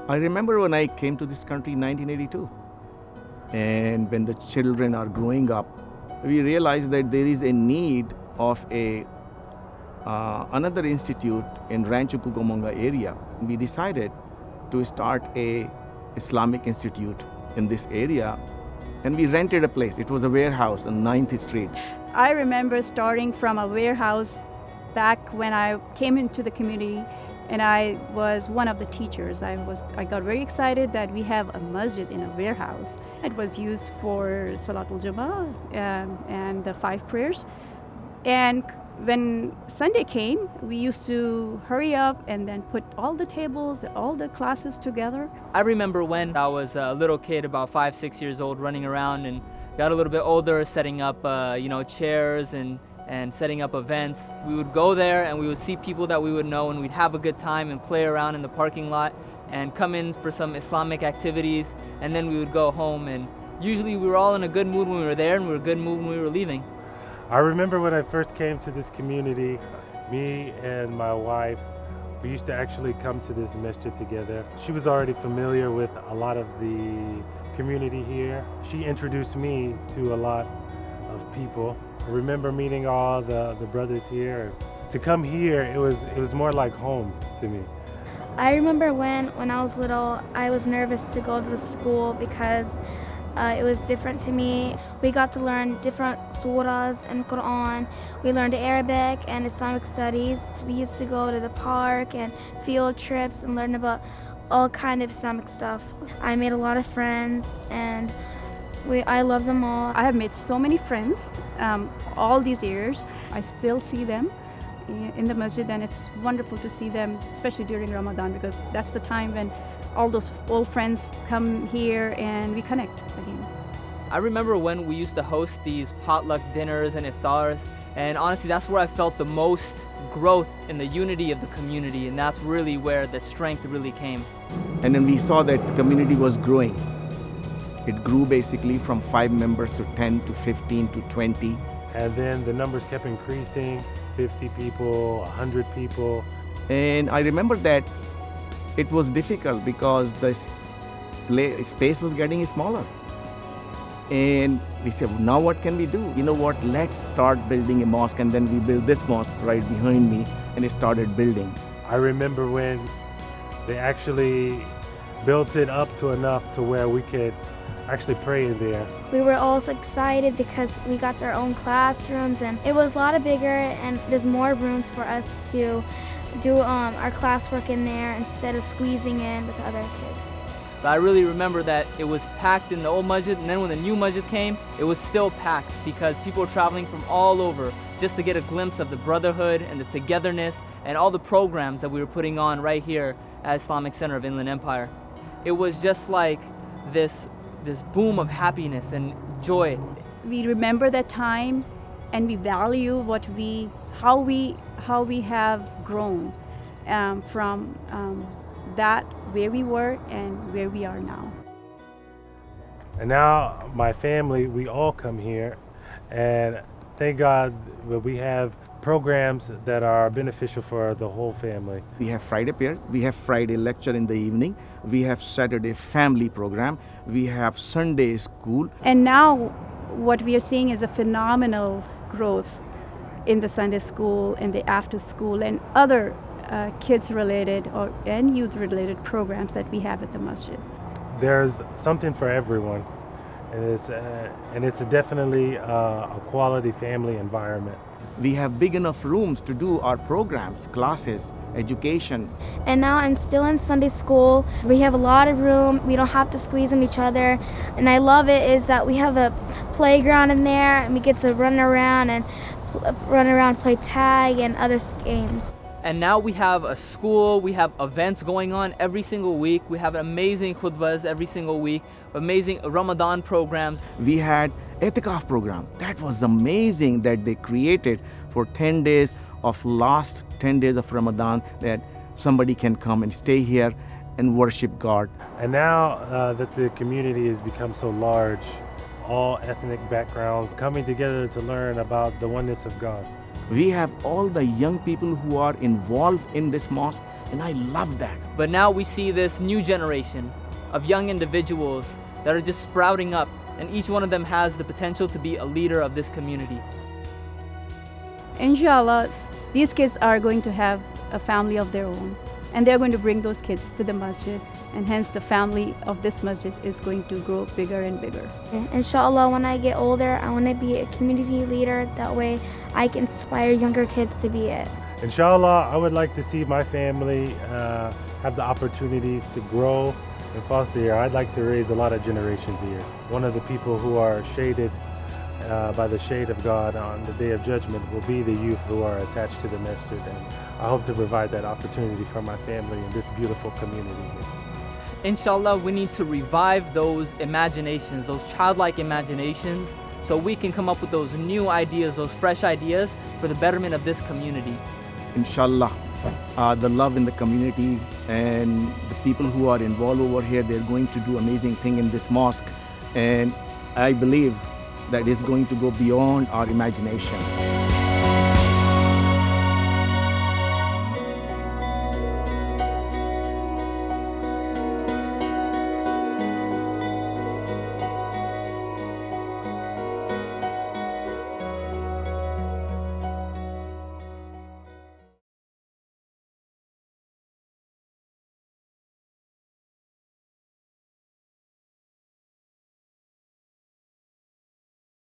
I remember when I came to this country in 1982, and when the children are growing up, we realized that there is a need of another institute in Rancho Cucamonga area. We decided to start a Islamic institute in this area, and we rented a place. It was a warehouse on 9th Street. I remember starting from a warehouse back when I came into the community, and I was one of the teachers. I got very excited that we have a masjid in a warehouse. It was used for Salatul Jummah and the 5 prayers. And when Sunday came, we used to hurry up and then put all the tables, all the classes together. I remember when I was a little kid, about 5, 6 years old, running around, and got a little bit older, setting up chairs and setting up events. We would go there and we would see people that we would know, and we'd have a good time and play around in the parking lot and come in for some Islamic activities, and then we would go home. And usually we were all in a good mood when we were there, and we were in a good mood when we were leaving. I remember when I first came to this community, me and my wife, we used to actually come to this masjid together. She was already familiar with a lot of the community here. She introduced me to a lot of people. I remember meeting all the brothers here. To come here, it was more like home to me. I remember when I was little, I was nervous to go to the school because it was different to me. We got to learn different surahs and Quran. We learned Arabic and Islamic studies. We used to go to the park and field trips and learn about all kind of Islamic stuff. I made a lot of friends, and I love them all. I have made so many friends all these years. I still see them in the masjid, and it's wonderful to see them, especially during Ramadan, because that's the time when all those old friends come here and we connect again. I remember when we used to host these potluck dinners and iftars, and honestly that's where I felt the most growth in the unity of the community, and that's really where the strength really came. And then we saw that the community was growing. It grew basically from 5 members to 10 to 15 to 20. And then the numbers kept increasing, 50 people, 100 people. And I remember that it was difficult because the space was getting smaller. And we said, now what can we do? You know what, let's start building a mosque. And then we built this mosque right behind me, and it started building. I remember when they actually built it up to enough to where we could actually pray in there. We were all so excited because we got our own classrooms, and it was a lot bigger, and there's more rooms for us to do our classwork in there instead of squeezing in with other kids. But I really remember that it was packed in the old masjid, and then when the new masjid came, it was still packed because people were traveling from all over just to get a glimpse of the brotherhood and the togetherness and all the programs that we were putting on right here at Islamic Center of Inland Empire. It was just like this boom of happiness and joy. We remember that time, and we value how we have grown from that where we were and where we are now. And now my family, we all come here, and thank God that we have programs that are beneficial for the whole family. We have Friday prayer, we have Friday lecture in the evening, we have Saturday family program, we have Sunday school. And now what we are seeing is a phenomenal growth in the Sunday school and the after school and other kids related and youth related programs that we have at the masjid. There's something for everyone, and it's definitely a quality family environment. We have big enough rooms to do our programs, classes, education. And now I'm still in Sunday school. We have a lot of room. We don't have to squeeze in each other. And I love it is that we have a playground in there, and we get to run around, play tag and other games. And now we have a school, we have events going on every single week. We have amazing khutbahs every single week, amazing Ramadan programs. We had Etikaf program. That was amazing that they created for 10 days of last 10 days of Ramadan, that somebody can come and stay here and worship God. And now that the community has become so large, all ethnic backgrounds coming together to learn about the oneness of God. We have all the young people who are involved in this mosque, and I love that. But now we see this new generation of young individuals that are just sprouting up, and each one of them has the potential to be a leader of this community. Inshallah, these kids are going to have a family of their own, and they're going to bring those kids to the masjid, and hence the family of this masjid is going to grow bigger and bigger. Inshallah, when I get older, I want to be a community leader. That way I can inspire younger kids to be it. Inshallah, I would like to see my family have the opportunities to grow and foster here. I'd like to raise a lot of generations here. One of the people who are shaded by the shade of God on the Day of Judgment will be the youth who are attached to the masjid, and I hope to provide that opportunity for my family in this beautiful community here. Inshallah, we need to revive those imaginations, those childlike imaginations, so we can come up with those new ideas, those fresh ideas for the betterment of this community. Inshallah, the love in the community and the people who are involved over here, they're going to do amazing thing in this mosque, and I believe that it's going to go beyond our imagination.